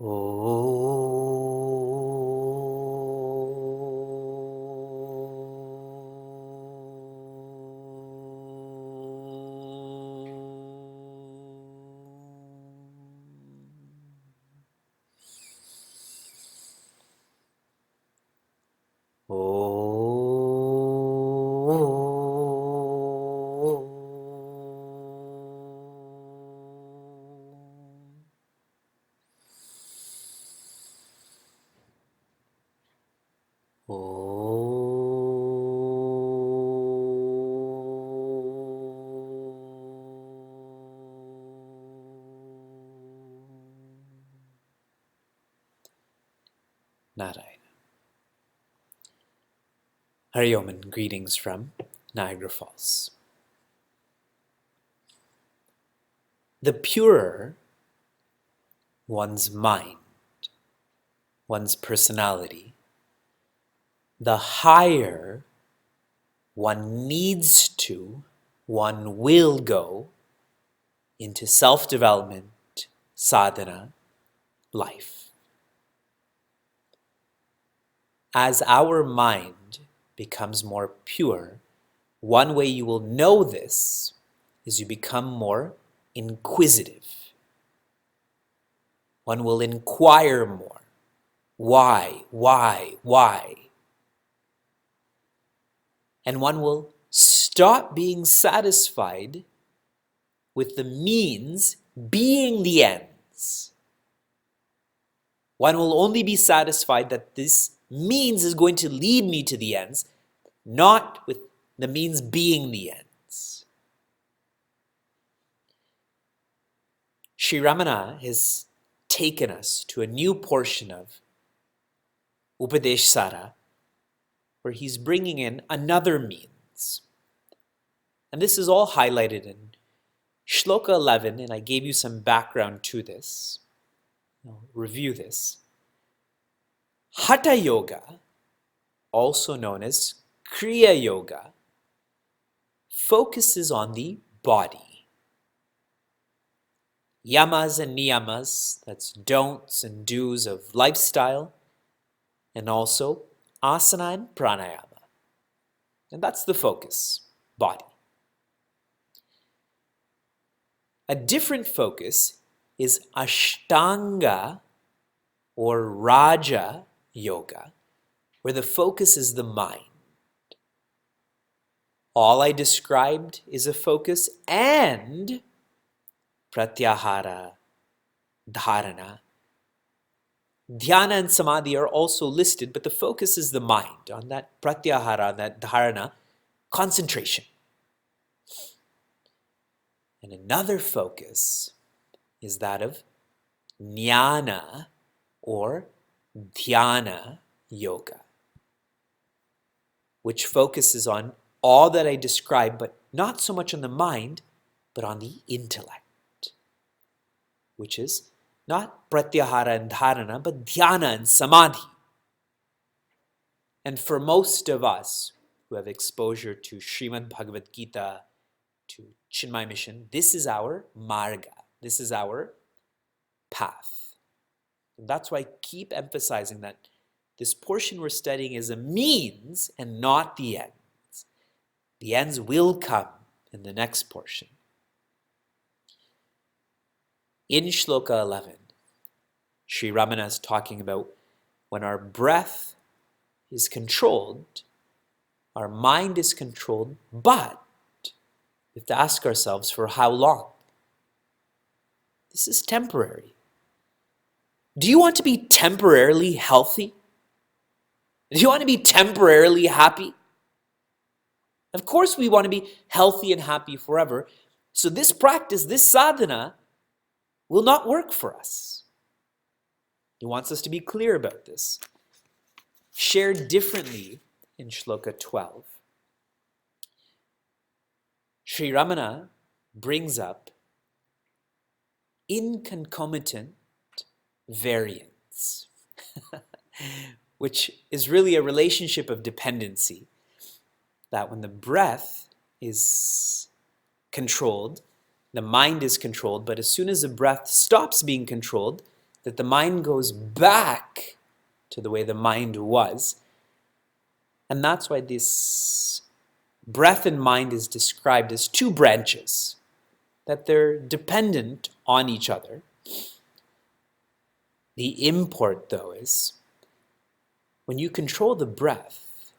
Oh. Narayana. Hari Om and greetings from Niagara Falls. The purer one's mind, one's personality, the higher one needs to, one will go into self-development, sadhana, life. As our mind becomes more pure, one way you will know this is you become more inquisitive. One will inquire more. Why? And one will stop being satisfied with the means being the ends. One will only be satisfied that this means is going to lead me to the ends, not with the means being the ends. Sri Ramana has taken us to a new portion of Upadesha Sara, where he's bringing in another means. And this is all highlighted in Shloka 11, and I gave you some background to this. I'll review this. Hatha Yoga, also known as Kriya Yoga, focuses on the body. Yamas and niyamas, that's don'ts and do's of lifestyle, and also asana and pranayama. And that's the focus, body. A different focus is Ashtanga or Raja Yoga, where the focus is the mind. All I described is a focus, and pratyahara, dharana, dhyana and samadhi are also listed, but the focus is the mind, on that pratyahara, that dharana, concentration. And another focus is that of jnana or dhyana yoga, which focuses on all that I described, but not so much on the mind, but on the intellect, which is not pratyahara and dharana, but dhyana and samadhi. And for most of us who have exposure to Srimad Bhagavad Gita, to Chinmay Mission, this is our marga, this is our path. And that's why I keep emphasizing that this portion we're studying is a means and not the ends. The ends will come in the next portion. In Shloka 11, Sri Ramana is talking about when our breath is controlled, our mind is controlled, but we have to ask ourselves, for how long? This is temporary. Do you want to be temporarily healthy? Do you want to be temporarily happy? Of course we want to be healthy and happy forever. So this practice, this sadhana, will not work for us. He wants us to be clear about this. Shared differently in Shloka 12. Sri Ramana brings up inconcomitant variance, which is really a relationship of dependency, that when the breath is controlled, the mind is controlled, but as soon as the breath stops being controlled, that the mind goes back to the way the mind was. And that's why this breath and mind is described as two branches, that they're dependent on each other. The import, though, is when you control the breath,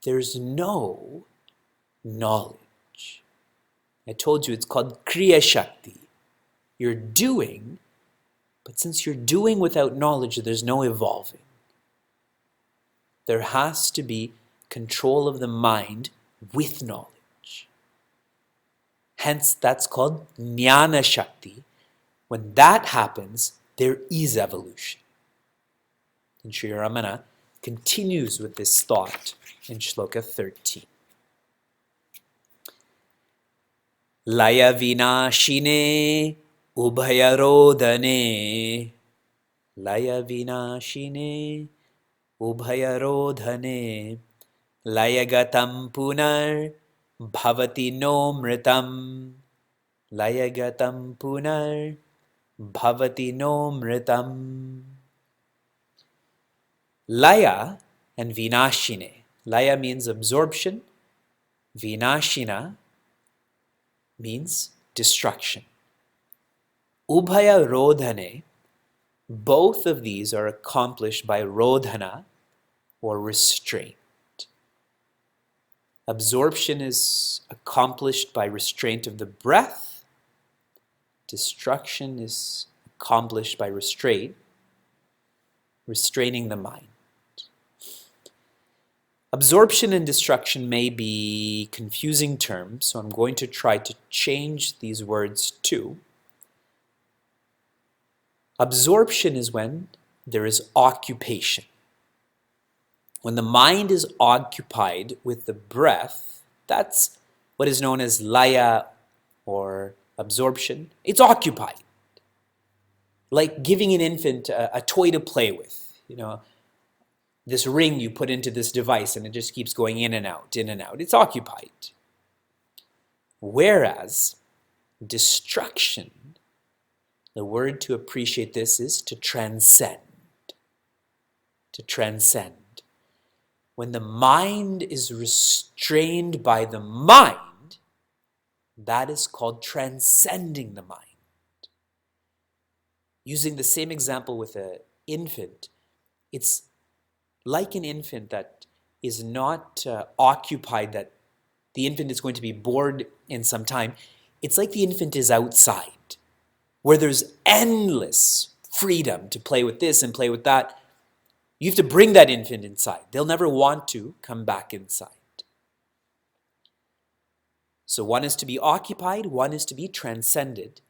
there's no knowledge. I told you it's called Kriya Shakti. You're doing, but since you're doing without knowledge, there's no evolving. There has to be control of the mind with knowledge. Hence, that's called Jnana Shakti. When that happens, there is evolution. And Sri Ramana continues with this thought in Shloka 13. Laya vinashine ubhayarodhane. Laya vinashine ubhayarodhane. Layagatam punar bhavati no mritam. Layagatam punar bhavati no mritam. Laya and vinashine. Laya means absorption. Vinashina means destruction. Ubhaya rodhane. Both of these are accomplished by rodhana or restraint. Absorption is accomplished by restraint of the breath. Destruction is accomplished by restraining the mind. Absorption and destruction may be confusing terms, so I'm going to try to change these words too. Absorption is when there is occupation. When the mind is occupied with the breath, that's what is known as laya or absorption. It's occupied. Like giving an infant a toy to play with. You know, this ring you put into this device and it just keeps going in and out, in and out. It's occupied. Whereas destruction, the word to appreciate this is to transcend. To transcend. When the mind is restrained by the mind, that is called transcending the mind. Using the same example with an infant, it's like an infant that is not occupied, that the infant is going to be bored in some time. It's like the infant is outside, where there's endless freedom to play with this and play with that. You have to bring that infant inside. They'll never want to come back inside. So one is to be occupied, one is to be transcended.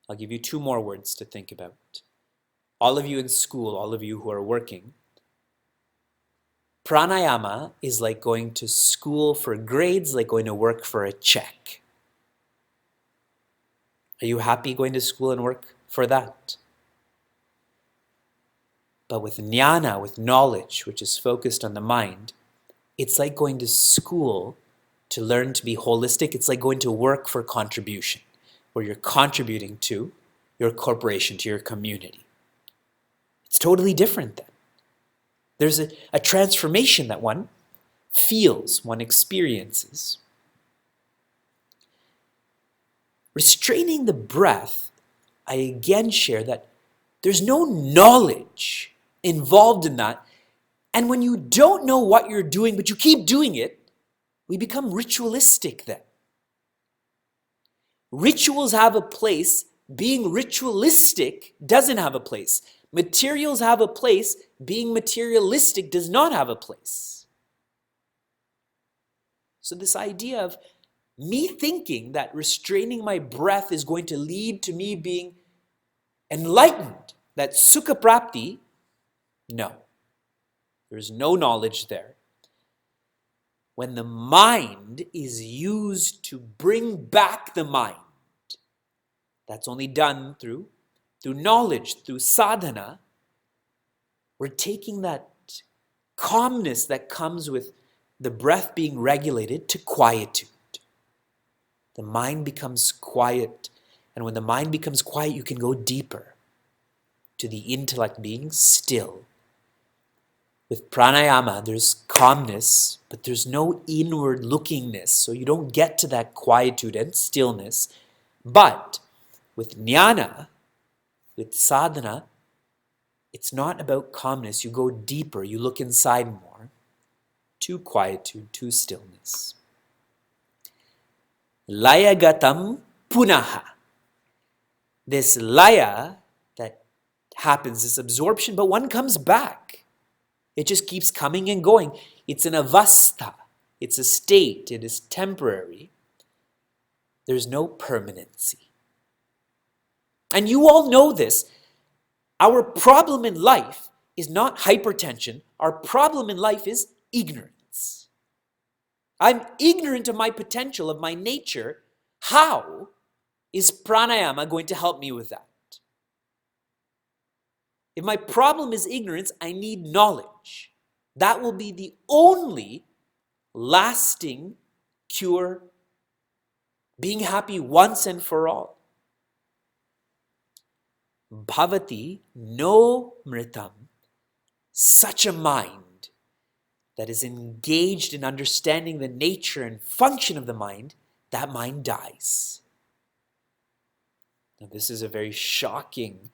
I'll give you two more words to think about. All of you in school, all of you who are working, pranayama is like going to school for grades, like going to work for a check. Are you happy going to school and work for that? But with jnana, with knowledge, which is focused on the mind, it's like going to school to learn to be holistic. It's like going to work for contribution, where you're contributing to your corporation, to your community. It's totally different then. There's a transformation that one feels, one experiences. Restraining the breath, I again share that there's no knowledge involved in that. And when you don't know what you're doing, but you keep doing it, we become ritualistic then. Rituals have a place. Being ritualistic doesn't have a place. Materials have a place. Being materialistic does not have a place. So this idea of me thinking that restraining my breath is going to lead to me being enlightened, that sukha prapti, no. There's no knowledge there. When the mind is used to bring back the mind, that's only done through knowledge, through sadhana. We're taking that calmness that comes with the breath being regulated to quietude. The mind becomes quiet, and when the mind becomes quiet, you can go deeper. to the intellect being still. With pranayama, there's calmness, but there's no inward lookingness, so you don't get to that quietude and stillness. But with jnana, with sadhana, it's not about calmness. You go deeper, you look inside more, to quietude, to stillness. Layagatam punaha. This laya that happens, this absorption, but one comes back. It just keeps coming and going. It's an avastha. It's a state. It is temporary. There's no permanency. And you all know this. Our problem in life is not hypertension. Our problem in life is ignorance. I'm ignorant of my potential, of my nature. How is pranayama going to help me with that? If my problem is ignorance, I need knowledge. That will be the only lasting cure, being happy once and for all. Bhavati no mritam, such a mind that is engaged in understanding the nature and function of the mind, that mind dies. Now, this is a very shocking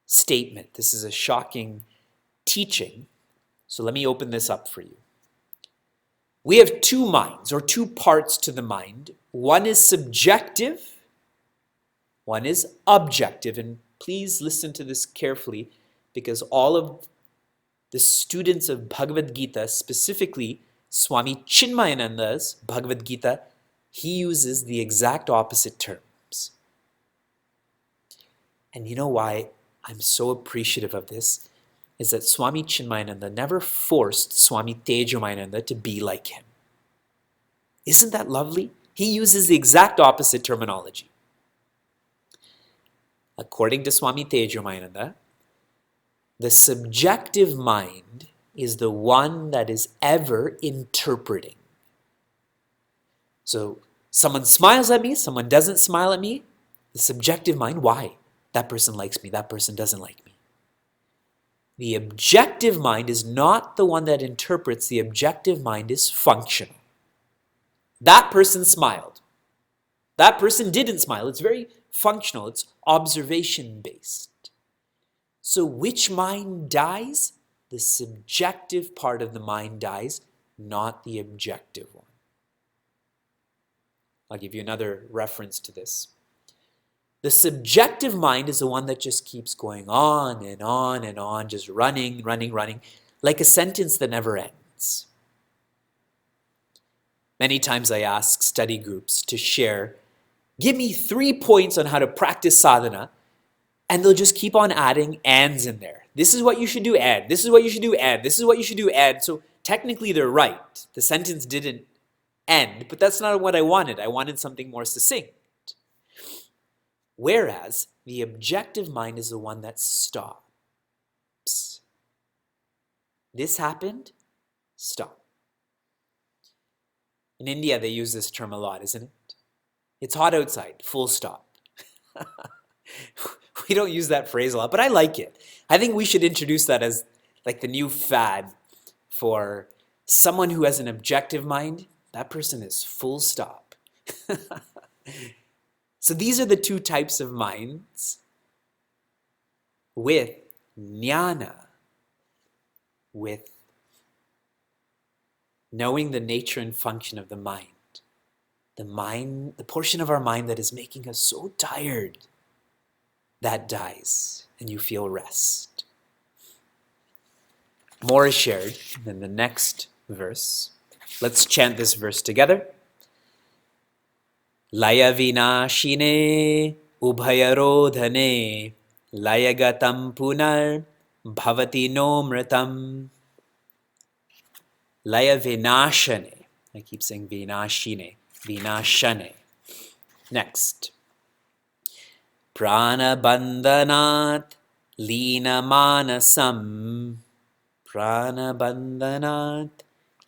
statement. This is a shocking teaching. So let me open this up for you. We have two minds, or two parts to the mind. One is subjective, one is objective. And please listen to this carefully, because all of the students of Bhagavad Gita, specifically Swami Chinmayananda's Bhagavad Gita, he uses the exact opposite terms. And you know why I'm so appreciative of this, is that Swami Chinmayananda never forced Swami Tejomayananda to be like him. Isn't that lovely? He uses the exact opposite terminology. According to Swami Tejomayananda, the subjective mind is the one that is ever interpreting. So someone smiles at me, someone doesn't smile at me. The subjective mind, why? That person likes me, that person doesn't like me. The objective mind is not the one that interprets. The objective mind is functional. That person smiled. That person didn't smile. It's very functional. It's observation-based. So which mind dies? The subjective part of the mind dies, not the objective one. I'll give you another reference to this. The subjective mind is the one that just keeps going on and on and on, just running, like a sentence that never ends. Many times I ask study groups to share, give me 3 points on how to practice sadhana, and they'll just keep on adding ands in there. This is what you should do, and this is what you should do, and this is what you should do, and. So technically they're right. The sentence didn't end, but that's not what I wanted. I wanted something more succinct. Whereas the objective mind is the one that stops. This happened, stop. In India, they use this term a lot, isn't it? It's hot outside, full stop. We don't use that phrase a lot, but I like it. I think we should introduce that as like the new fad for someone who has an objective mind. That person is full stop. So these are the two types of minds. With jnana, with knowing the nature and function of the mind, the portion of our mind that is making us so tired, that dies and you feel rest. More is shared in the next verse. Let's chant this verse together. Laya vinashine ubhayarodhane layagatam punar bhavati no mritam. Laya vinashane. I keep saying vinashine. Vinashane. Next. Prana bandhanat lina manasam. Prana bandhanat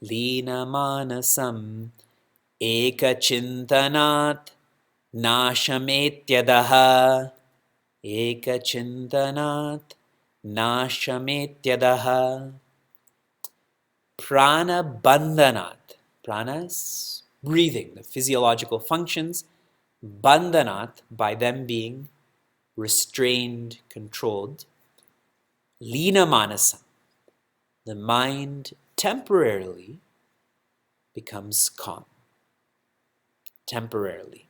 lina manasam. Eka chintanat nashametyadaha. ekachintanat nashametyadaha prana bandhanat. Prana is breathing, the physiological functions. Bandhanat, by them being restrained, controlled. Lina manasam, the mind temporarily becomes calm. Temporarily.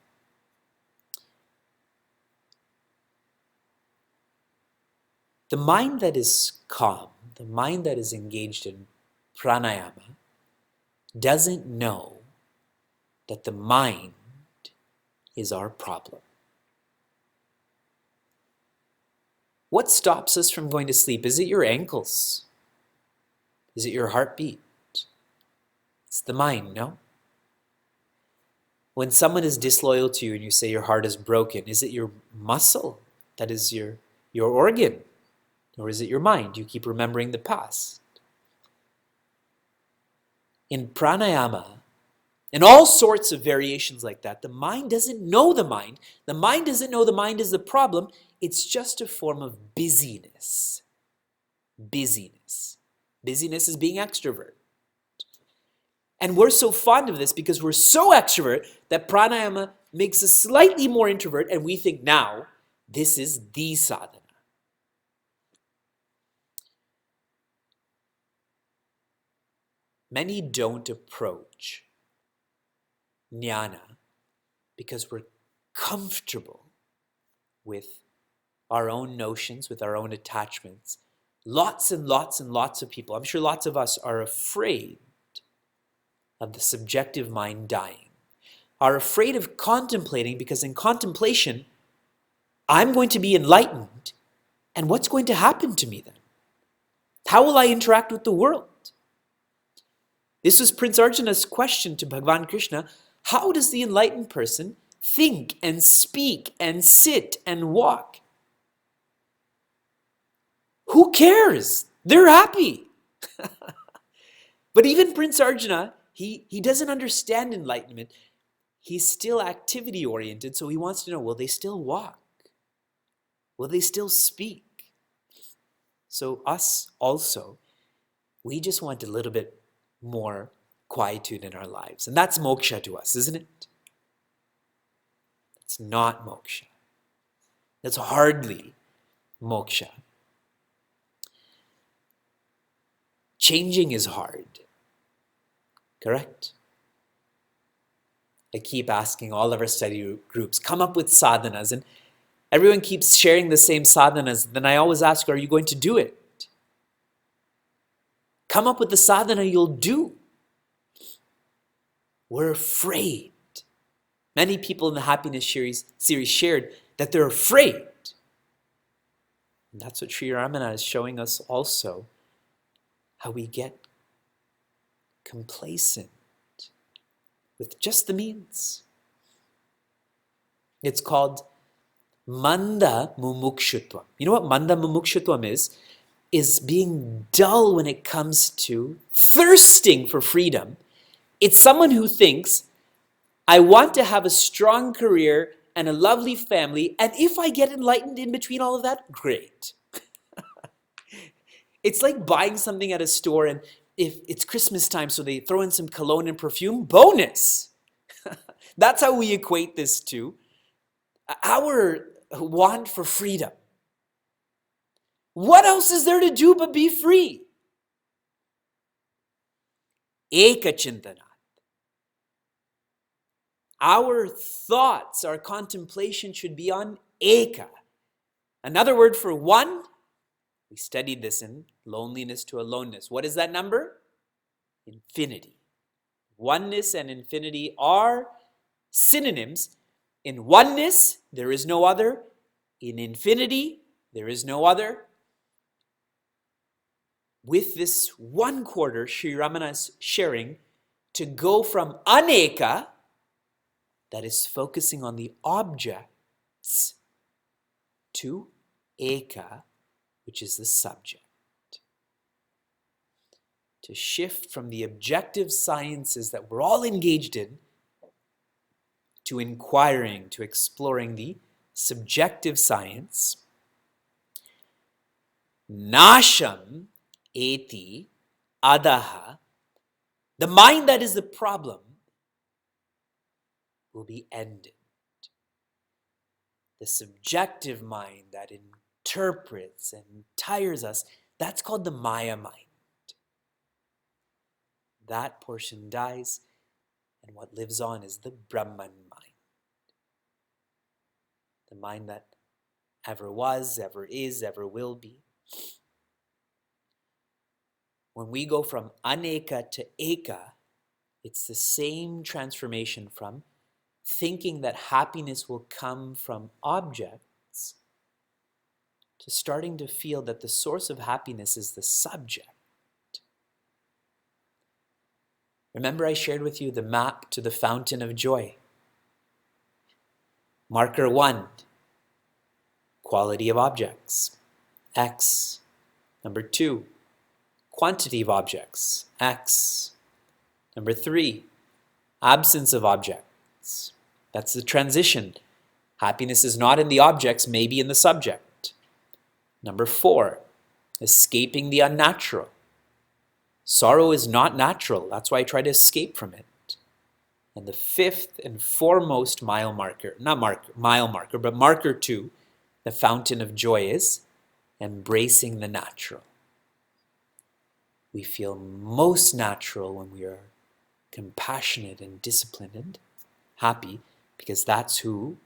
The mind that is calm, the mind that is engaged in pranayama, doesn't know that the mind is our problem. What stops us from going to sleep? Is it your ankles? Is it your heartbeat? It's the mind, no? When someone is disloyal to you and you say your heart is broken, is it your muscle that is your organ? Or is it your mind? You keep remembering the past. In pranayama, and all sorts of variations like that, the mind doesn't know the mind. The mind doesn't know the mind is the problem. It's just a form of busyness. Busyness. Busyness is being extrovert. And we're so fond of this because we're so extrovert that pranayama makes us slightly more introvert, and we think now this is the sadhana. Many don't approach jnana because we're comfortable with our own notions, with our own attachments. Lots and lots and lots of people, I'm sure lots of us, are afraid of the subjective mind dying, are afraid of contemplating, because in contemplation, I'm going to be enlightened, and what's going to happen to me then? How will I interact with the world? This was Prince Arjuna's question to Bhagavan Krishna. How does the enlightened person think and speak and sit and walk? Who cares? They're happy. But even Prince Arjuna, he doesn't understand enlightenment. He's still activity oriented, so he wants to know, will they still walk? Will they still speak? So us also, we just want a little bit more quietude in our lives. And that's moksha to us, isn't it? It's not moksha. That's hardly moksha. Changing is hard. Correct? I keep asking all of our study groups, come up with sadhanas, and everyone keeps sharing the same sadhanas. Then I always ask, are you going to do it? Come up with the sadhana you'll do. We're afraid. Many people in the happiness series shared that they're afraid. And that's what Sri Ramana is showing us also, how we get complacent with just the means. It's called manda mumukshutvam. You know what manda mumukshutvam is? Is being dull when it comes to thirsting for freedom. It's someone who thinks, I want to have a strong career and a lovely family, and if I get enlightened in between all of that, great. It's like buying something at a store, and if it's Christmas time, so they throw in some cologne and perfume, bonus. That's how we equate this to our want for freedom. What else is there to do but be free? Ekachintanat. Our thoughts, our contemplation should be on eka. Another word for one, we studied this in loneliness to aloneness. What is that number? Infinity. Oneness and infinity are synonyms. In oneness, there is no other. In infinity, there is no other. With this 1/4, Sri Ramana is sharing to go from aneka, that is focusing on the objects, to eka, which is the subject. To shift from the objective sciences that we're all engaged in to inquiring, to exploring the subjective science Nasham eti adaha. The mind that is the problem will be ended. The subjective mind that interprets and tires us, that's called the Maya mind. That portion dies, and what lives on is the Brahman mind. The mind that ever was, ever is, ever will be. When we go from aneka to eka, it's the same transformation from thinking that happiness will come from objects to starting to feel that the source of happiness is the subject. Remember, I shared with you the map to the fountain of joy. Marker 1, quality of objects, X. Number 2, quantity of objects, X. Number 3, absence of objects. That's the transition. Happiness is not in the objects, maybe in the subject. Number 4, escaping the unnatural. Sorrow is not natural. That's why I try to escape from it. And the fifth and foremost mile marker, but marker 2, the fountain of joy is embracing the natural. We feel most natural when we are compassionate and disciplined and happy, because that's who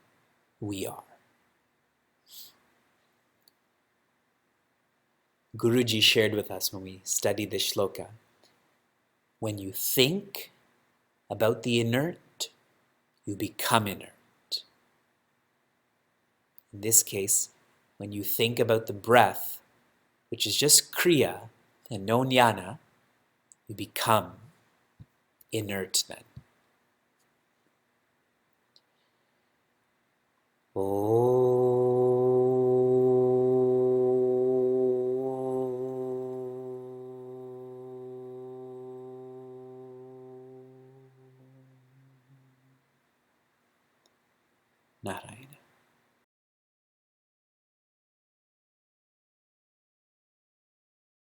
we are. Guruji shared with us when we studied this shloka, when you think about the inert, you become inert. In this case, when you think about the breath, which is just kriya and no jnana, you become inert then. Narayana.